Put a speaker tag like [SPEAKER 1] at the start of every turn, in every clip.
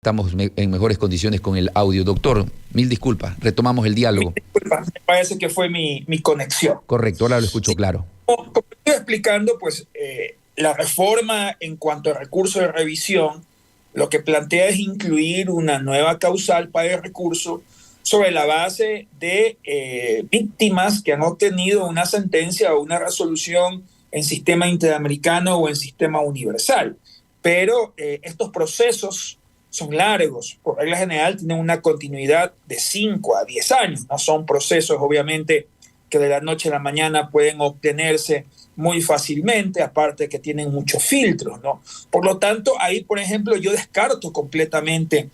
[SPEAKER 1] Estamos en mejores condiciones con el audio. Doctor, mil disculpas, retomamos el diálogo.
[SPEAKER 2] Disculpa, me parece que fue mi conexión.
[SPEAKER 1] Correcto, ahora lo escucho
[SPEAKER 2] Sí,
[SPEAKER 1] claro.
[SPEAKER 2] como estoy explicando, pues la reforma en cuanto a recurso de revisión, lo que plantea es incluir una nueva causal para el recurso sobre la base de víctimas que han obtenido una sentencia o una resolución en sistema interamericano o en sistema universal. Pero estos procesos son largos, por regla general tienen una continuidad de 5 a 10 años, no son procesos obviamente que de la noche a la mañana pueden obtenerse muy fácilmente, aparte que tienen muchos filtros, ¿no? Por lo tanto, ahí, por ejemplo, yo descarto completamente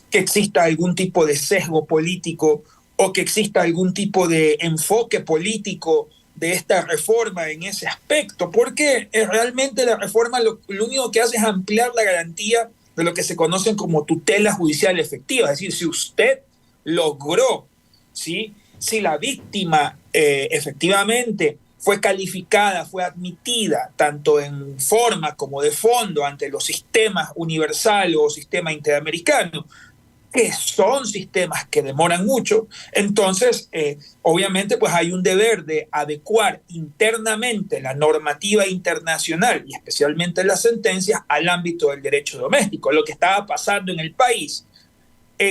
[SPEAKER 2] que exista algún tipo de sesgo político o que exista algún tipo de enfoque político de esta reforma en ese aspecto, porque realmente la reforma lo único que hace es ampliar la garantía de lo que se conocen como tutela judicial efectiva. Es decir, si usted logró, ¿sí?, si la víctima efectivamente fue calificada, fue admitida, tanto en forma como de fondo, ante los sistemas universal o sistema interamericano, que son sistemas que demoran mucho, entonces obviamente pues hay un deber de adecuar internamente la normativa internacional y especialmente las sentencias al ámbito del derecho doméstico. Lo que estaba pasando en el país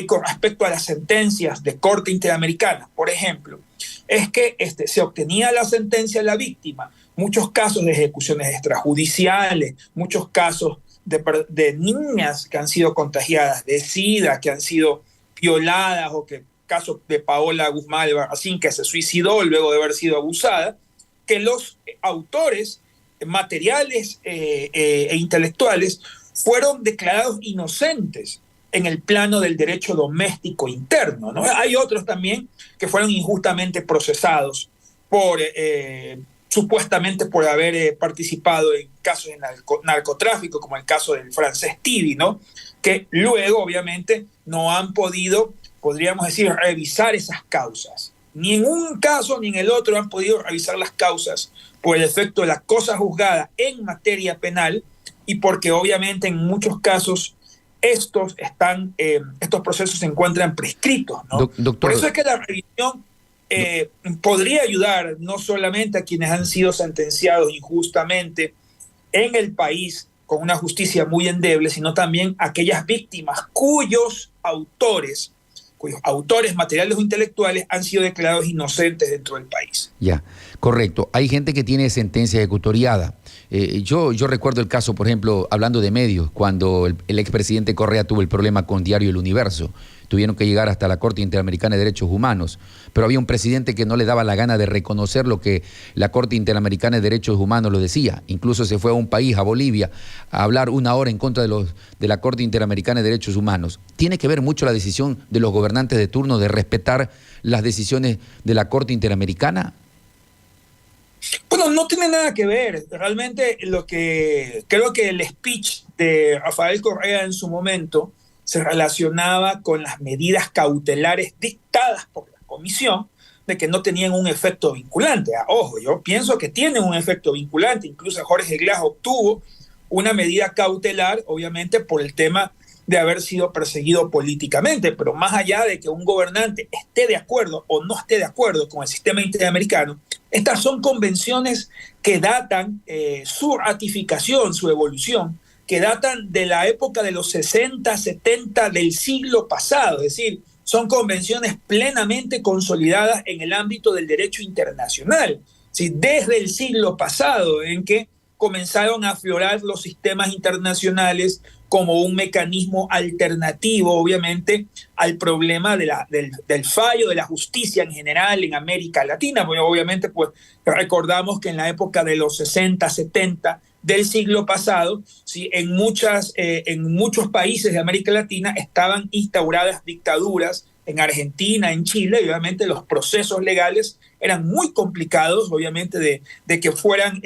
[SPEAKER 2] con respecto a las sentencias de corte interamericana, por ejemplo, es que se obtenía la sentencia de la víctima, muchos casos de ejecuciones extrajudiciales, muchos casos de niñas que han sido contagiadas de SIDA, que han sido violadas, o que caso de Paola Guzmán Albarracín, que se suicidó luego de haber sido abusada, que los autores materiales e intelectuales fueron declarados inocentes en el plano del derecho doméstico interno, ¿no? Hay otros también que fueron injustamente procesados por supuestamente por haber participado en casos de narcotráfico, como el caso del francés Tibi, ¿no?, que luego obviamente no han podido, podríamos decir, revisar esas causas. Ni en un caso ni en el otro han podido revisar las causas por el efecto de la cosa juzgada en materia penal y porque obviamente en muchos casos estos procesos se encuentran prescritos, ¿no?
[SPEAKER 1] Doctor,
[SPEAKER 2] por eso es que la revisión podría ayudar no solamente a quienes han sido sentenciados injustamente en el país con una justicia muy endeble, sino también a aquellas víctimas cuyos autores materiales o intelectuales han sido declarados inocentes dentro del país.
[SPEAKER 1] Ya, correcto. Hay gente que tiene sentencia ejecutoriada. Yo recuerdo el caso, por ejemplo, hablando de medios, cuando el expresidente Correa tuvo el problema con Diario El Universo. Tuvieron que llegar hasta la Corte Interamericana de Derechos Humanos, pero había un presidente que no le daba la gana de reconocer lo que la Corte Interamericana de Derechos Humanos lo decía. Incluso se fue a un país, a Bolivia, a hablar una hora en contra de la Corte Interamericana de Derechos Humanos. ¿Tiene que ver mucho la decisión de los gobernantes de turno de respetar las decisiones de la Corte Interamericana?
[SPEAKER 2] Bueno, no tiene nada que ver. Realmente creo que el speech de Rafael Correa en su momento se relacionaba con las medidas cautelares dictadas por la comisión, de que no tenían un efecto vinculante. Ojo, yo pienso que tienen un efecto vinculante. Incluso Jorge Glass obtuvo una medida cautelar, obviamente por el tema de haber sido perseguido políticamente, pero más allá de que un gobernante esté de acuerdo o no esté de acuerdo con el sistema interamericano, estas son convenciones que datan su ratificación, su evolución, que datan de la época de los 60, 70 del siglo pasado. Es decir, son convenciones plenamente consolidadas en el ámbito del derecho internacional. ¿Sí? Desde el siglo pasado, en que comenzaron a aflorar los sistemas internacionales como un mecanismo alternativo, obviamente, al problema del fallo de la justicia en general en América Latina. Porque obviamente, pues, recordamos que en la época de los 60, 70 del siglo pasado, ¿sí?, en muchos países de América Latina estaban instauradas dictaduras, en Argentina, en Chile, y obviamente los procesos legales eran muy complicados, obviamente, de que fueran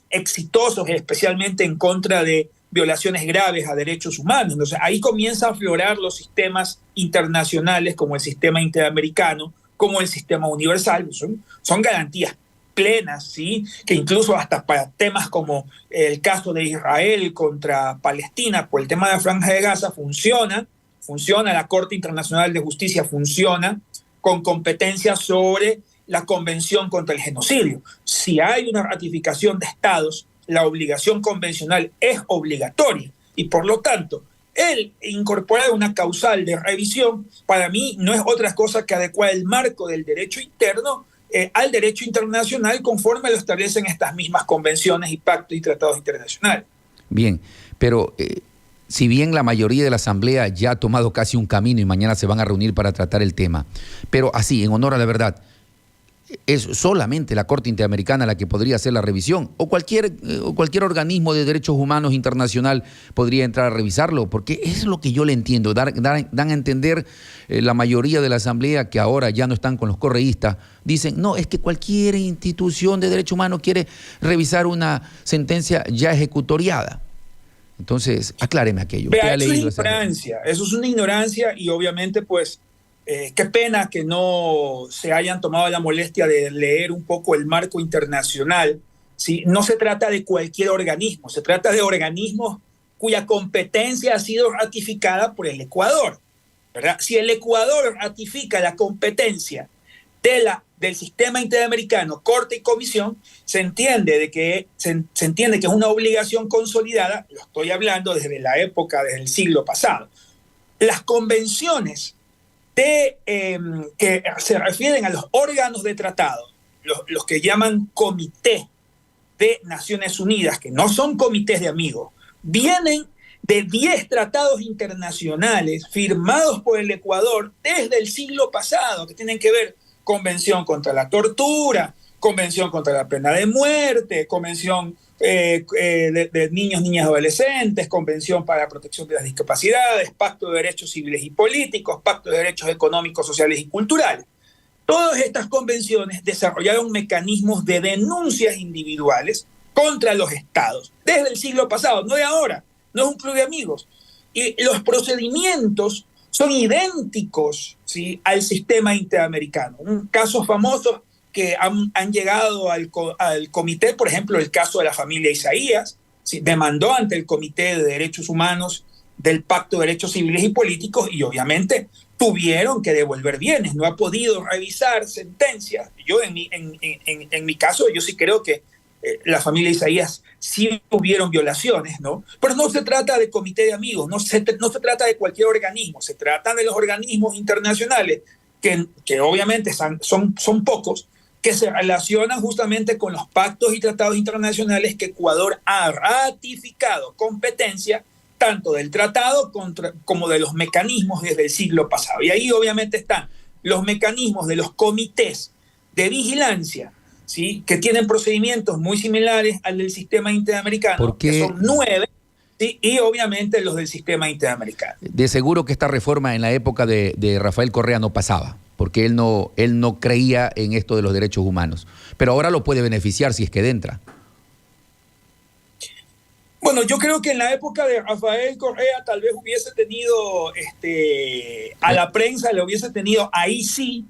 [SPEAKER 2] exitosos, especialmente en contra de violaciones graves a derechos humanos. Entonces ahí comienzan a aflorar los sistemas internacionales como el sistema interamericano, como el sistema universal. Son garantías plenas, ¿sí?, que incluso hasta para temas como el caso de Israel contra Palestina por el tema de la Franja de Gaza funcionan funciona, la Corte Internacional de Justicia funciona con competencia sobre la Convención contra el Genocidio. Si hay una ratificación de estados, la obligación convencional es obligatoria y por lo tanto el incorporar una causal de revisión para mí no es otra cosa que adecuar el marco del derecho interno al derecho internacional conforme lo establecen estas mismas convenciones y pactos y tratados internacionales.
[SPEAKER 1] Bien, pero si bien la mayoría de la Asamblea ya ha tomado casi un camino y mañana se van a reunir para tratar el tema, pero así, en honor a la verdad, ¿es solamente la Corte Interamericana la que podría hacer la revisión? ¿O cualquier organismo de derechos humanos internacional podría entrar a revisarlo? Porque es lo que yo le entiendo. Dan a entender la mayoría de la Asamblea que ahora ya no están con los correístas. Dicen, no, es que cualquier institución de derechos humanos quiere revisar una sentencia ya ejecutoriada. Entonces, acláreme aquello.
[SPEAKER 2] Vea, eso es una ignorancia y obviamente pues qué pena que no se hayan tomado la molestia de leer un poco el marco internacional. ¿Sí? No se trata de cualquier organismo, se trata de organismos cuya competencia ha sido ratificada por el Ecuador, ¿verdad? Si el Ecuador ratifica la competencia del sistema interamericano, Corte y Comisión, se entiende que es una obligación consolidada, lo estoy hablando desde la época del siglo pasado. Las convenciones que se refieren a los órganos de tratado, los que llaman Comité de Naciones Unidas, que no son comités de amigos, vienen de 10 tratados internacionales firmados por el Ecuador desde el siglo pasado, que tienen que ver Convención contra la tortura, Convención contra la pena de muerte, Convención de niños, niñas y adolescentes, Convención para la protección de las discapacidades, Pacto de Derechos Civiles y Políticos, Pacto de Derechos Económicos, Sociales y Culturales. Todas estas convenciones desarrollaron mecanismos de denuncias individuales contra los estados, desde el siglo pasado, no de ahora, no es un club de amigos. Y los procedimientos son idénticos, ¿sí?, al sistema interamericano. Casos famosos que han llegado al comité, por ejemplo, el caso de la familia Isaías, ¿sí?, demandó ante el Comité de Derechos Humanos del Pacto de Derechos Civiles y Políticos y obviamente tuvieron que devolver bienes, no ha podido revisar sentencias. Yo en mi caso, yo sí creo que la familia Isaías sí hubieron violaciones, ¿no? Pero no se trata de comité de amigos, no se trata de cualquier organismo, se trata de los organismos internacionales que obviamente son pocos, que se relacionan justamente con los pactos y tratados internacionales que Ecuador ha ratificado competencia tanto del tratado como de los mecanismos desde el siglo pasado. Y ahí obviamente están los mecanismos de los comités de vigilancia, ¿sí?, que tienen procedimientos muy similares al del sistema interamericano, que son 9, ¿sí?, y obviamente los del sistema interamericano.
[SPEAKER 1] De seguro que esta reforma en la época de Rafael Correa no pasaba, porque él no creía en esto de los derechos humanos. Pero ahora lo puede beneficiar si es que entra.
[SPEAKER 2] Bueno, yo creo que en la época de Rafael Correa tal vez hubiese tenido, a la prensa le hubiese tenido ahí sí,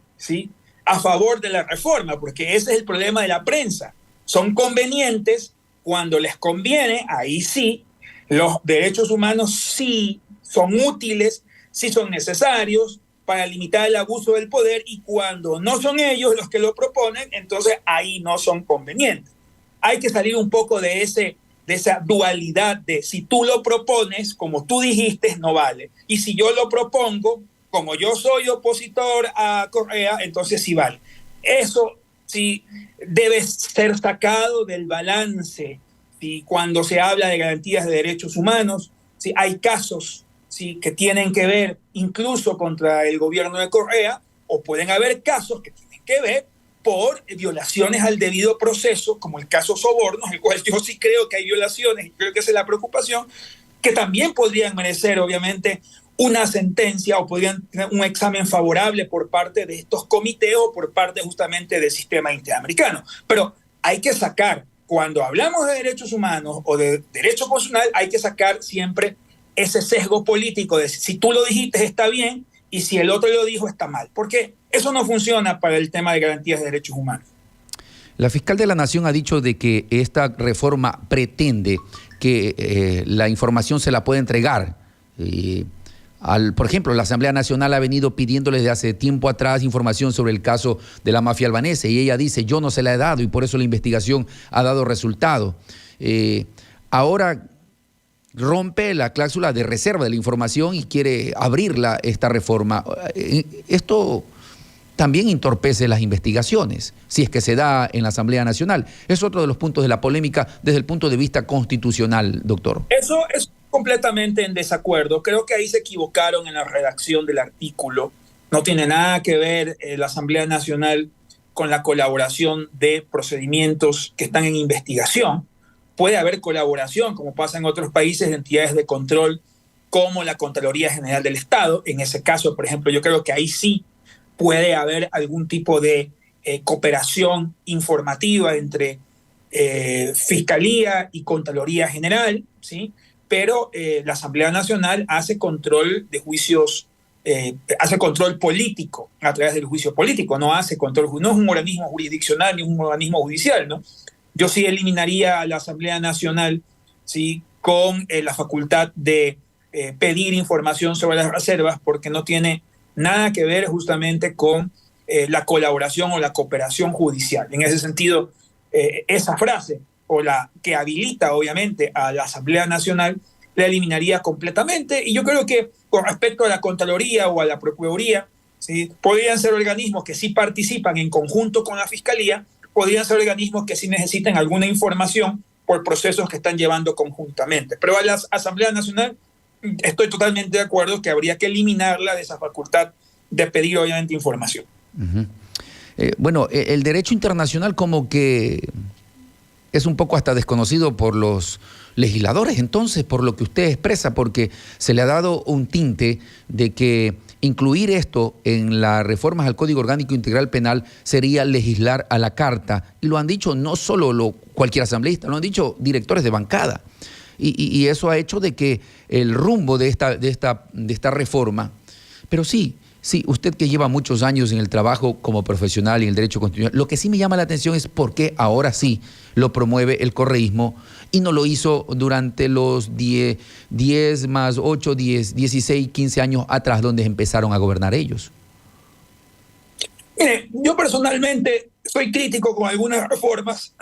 [SPEAKER 2] a favor de la reforma, porque ese es el problema de la prensa. Son convenientes cuando les conviene, ahí sí, los derechos humanos sí son útiles, sí son necesarios para limitar el abuso del poder y cuando no son ellos los que lo proponen, entonces ahí no son convenientes. Hay que salir un poco de esa dualidad de si tú lo propones, como tú dijiste, no vale. Y si yo lo propongo, como yo soy opositor a Correa, entonces sí vale. Eso sí debe ser sacado del balance. ¿Sí? Cuando se habla de garantías de derechos humanos, ¿sí?, hay casos, ¿sí?, que tienen que ver incluso contra el gobierno de Correa, o pueden haber casos que tienen que ver por violaciones al debido proceso, como el caso Sobornos, el cual yo sí creo que hay violaciones, y creo que esa es la preocupación, que también podrían merecer, obviamente, una sentencia o podrían tener un examen favorable por parte de estos comités o por parte justamente del sistema interamericano. Pero hay que sacar, cuando hablamos de derechos humanos o de derecho constitucional, hay que sacar siempre ese sesgo político de si tú lo dijiste está bien y si el otro lo dijo está mal, porque eso no funciona para el tema de garantías de derechos humanos.
[SPEAKER 1] La fiscal de la Nación ha dicho de que esta reforma pretende que la información se la pueda entregar Por ejemplo, la Asamblea Nacional ha venido pidiéndole desde hace tiempo atrás información sobre el caso de la mafia albanesa y ella dice, yo no se la he dado y por eso la investigación ha dado resultado. Ahora rompe la cláusula de reserva de la información y quiere abrirla esta reforma. Esto también entorpece las investigaciones, si es que se da en la Asamblea Nacional. Es otro de los puntos de la polémica desde el punto de vista constitucional, doctor.
[SPEAKER 2] Eso es completamente en desacuerdo. Creo que ahí se equivocaron en la redacción del artículo. No tiene nada que ver la Asamblea Nacional con la colaboración de procedimientos que están en investigación. Puede haber colaboración, como pasa en otros países, de entidades de control como la Contraloría General del Estado. En ese caso, por ejemplo, yo creo que ahí sí puede haber algún tipo de cooperación informativa entre Fiscalía y Contraloría General, ¿sí? Pero la Asamblea Nacional hace control de juicios, hace control político a través del juicio político, no hace control, no es un organismo jurisdiccional ni un organismo judicial, ¿no? Yo sí eliminaría a la Asamblea Nacional, ¿sí?, con la facultad de pedir información sobre las reservas, porque no tiene nada que ver justamente con la colaboración o la cooperación judicial. En ese sentido, esa frase, o la que habilita obviamente a la Asamblea Nacional, la eliminaría completamente. Y yo creo que con respecto a la Contraloría o a la Procuraduría, ¿sí?, podrían ser organismos que sí participan en conjunto con la Fiscalía, podrían ser organismos que sí necesiten alguna información por procesos que están llevando conjuntamente. Pero a la Asamblea Nacional estoy totalmente de acuerdo que habría que eliminarla de esa facultad de pedir obviamente información.
[SPEAKER 1] Uh-huh. Bueno, el derecho internacional como que es un poco hasta desconocido por los legisladores, entonces, por lo que usted expresa, porque se le ha dado un tinte de que incluir esto en las reformas al Código Orgánico Integral Penal sería legislar a la carta, y lo han dicho no solo cualquier asambleísta, lo han dicho directores de bancada, y eso ha hecho de que el rumbo de esta reforma, pero sí, usted que lleva muchos años en el trabajo como profesional y en el derecho constitucional, lo que sí me llama la atención es por qué ahora sí lo promueve el correísmo y no lo hizo durante los 10 más 8, 10, 16, 15 años atrás, donde empezaron a gobernar ellos.
[SPEAKER 2] Mire, yo personalmente soy crítico con algunas reformas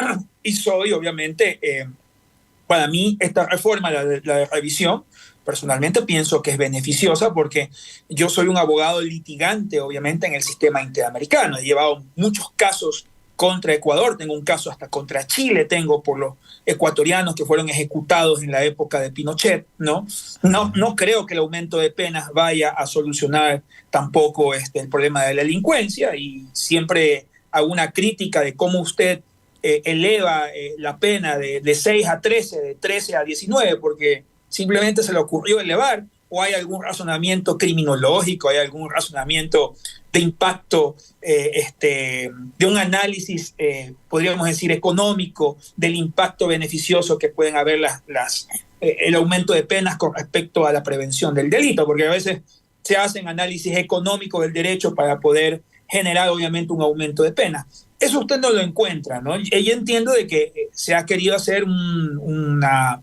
[SPEAKER 2] y soy, obviamente, para mí esta reforma, la de revisión, personalmente pienso que es beneficiosa porque yo soy un abogado litigante, obviamente, en el sistema interamericano. He llevado muchos casos contra Ecuador, tengo un caso hasta contra Chile, tengo por los ecuatorianos que fueron ejecutados en la época de Pinochet, ¿no? No creo que el aumento de penas vaya a solucionar tampoco el problema de la delincuencia, y siempre hago una crítica de cómo usted eleva la pena de 6 a 13, de 13 a 19, porque simplemente se le ocurrió elevar, o hay algún razonamiento criminológico, hay algún razonamiento de impacto, de un análisis, podríamos decir, económico, del impacto beneficioso que pueden haber el aumento de penas con respecto a la prevención del delito, porque a veces se hacen análisis económicos del derecho para poder generar obviamente un aumento de pena. Eso usted no lo encuentra, ¿no? Y entiendo de que se ha querido hacer una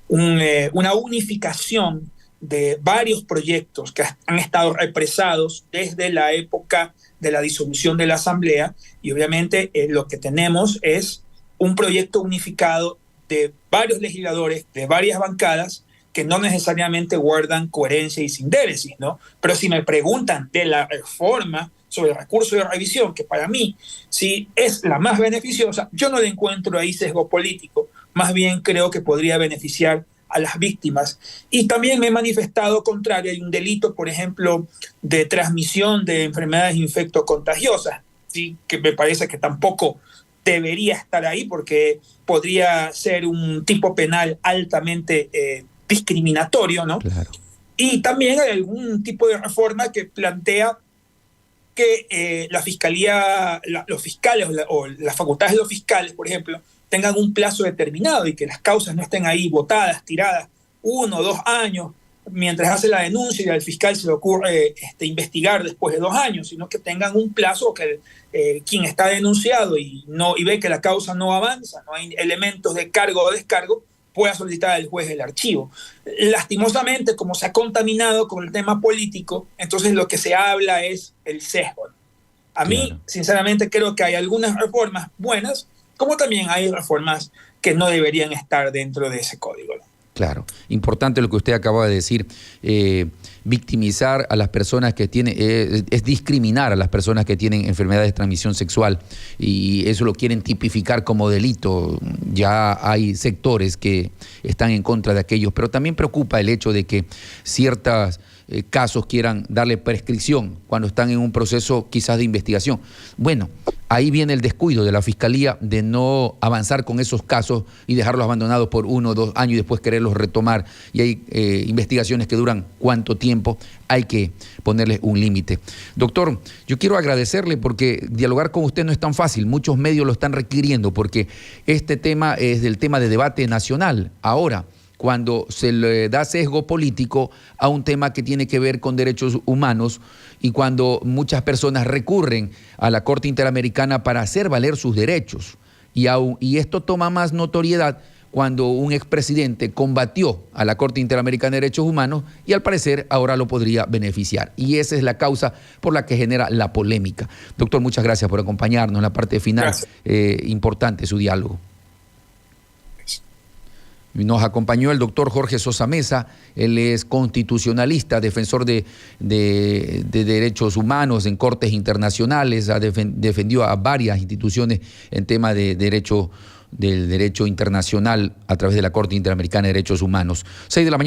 [SPEAKER 2] unificación de varios proyectos que han estado represados desde la época de la disolución de la Asamblea, y obviamente lo que tenemos es un proyecto unificado de varios legisladores, de varias bancadas, que no necesariamente guardan coherencia y sindéresis, ¿no? Pero si me preguntan de la reforma sobre el recurso de revisión, que para mí sí es la más beneficiosa, yo no le encuentro ahí sesgo político, más bien creo que podría beneficiar a las víctimas. Y también me he manifestado contrario. Hay un delito, por ejemplo, de transmisión de enfermedades infectocontagiosas, ¿sí?, que me parece que tampoco debería estar ahí, porque podría ser un tipo penal altamente discriminatorio, ¿no? Claro. Y también hay algún tipo de reforma que plantea que la fiscalía, los fiscales o las facultades de los fiscales, por ejemplo, tengan un plazo determinado y que las causas no estén ahí botadas, tiradas 1 o 2 años, mientras hace la denuncia y al fiscal se le ocurre investigar después de 2 años, sino que tengan un plazo que quien está denunciado y ve que la causa no avanza, no hay elementos de cargo o descargo, pueda solicitar al juez el archivo. Lastimosamente, como se ha contaminado con el tema político, entonces lo que se habla es el sesgo. A mí, sinceramente, creo que hay algunas reformas buenas, como también hay reformas que no deberían estar dentro de ese código.
[SPEAKER 1] Claro, importante lo que usted acaba de decir. Victimizar a las personas que tienen, es discriminar a las personas que tienen enfermedades de transmisión sexual, y eso lo quieren tipificar como delito. Ya hay sectores que están en contra de aquellos, pero también preocupa el hecho de que ciertos casos quieran darle prescripción cuando están en un proceso quizás de investigación. Bueno, ahí viene el descuido de la Fiscalía de no avanzar con esos casos y dejarlos abandonados por 1 o 2 años y después quererlos retomar. Y hay investigaciones que duran ¿cuánto tiempo? Hay que ponerles un límite. Doctor, yo quiero agradecerle porque dialogar con usted no es tan fácil. Muchos medios lo están requiriendo porque este tema es el tema de debate nacional. Ahora, cuando se le da sesgo político a un tema que tiene que ver con derechos humanos y cuando muchas personas recurren a la Corte Interamericana para hacer valer sus derechos. Y esto toma más notoriedad cuando un expresidente combatió a la Corte Interamericana de Derechos Humanos y al parecer ahora lo podría beneficiar. Y esa es la causa por la que genera la polémica. Doctor, muchas gracias por acompañarnos en la parte final. Importante su diálogo. Nos acompañó el doctor Jorge Sosa Mesa. Él es constitucionalista, defensor de derechos humanos en cortes internacionales, defendió a varias instituciones en tema de del derecho internacional a través de la Corte Interamericana de Derechos Humanos. 6 de la mañana.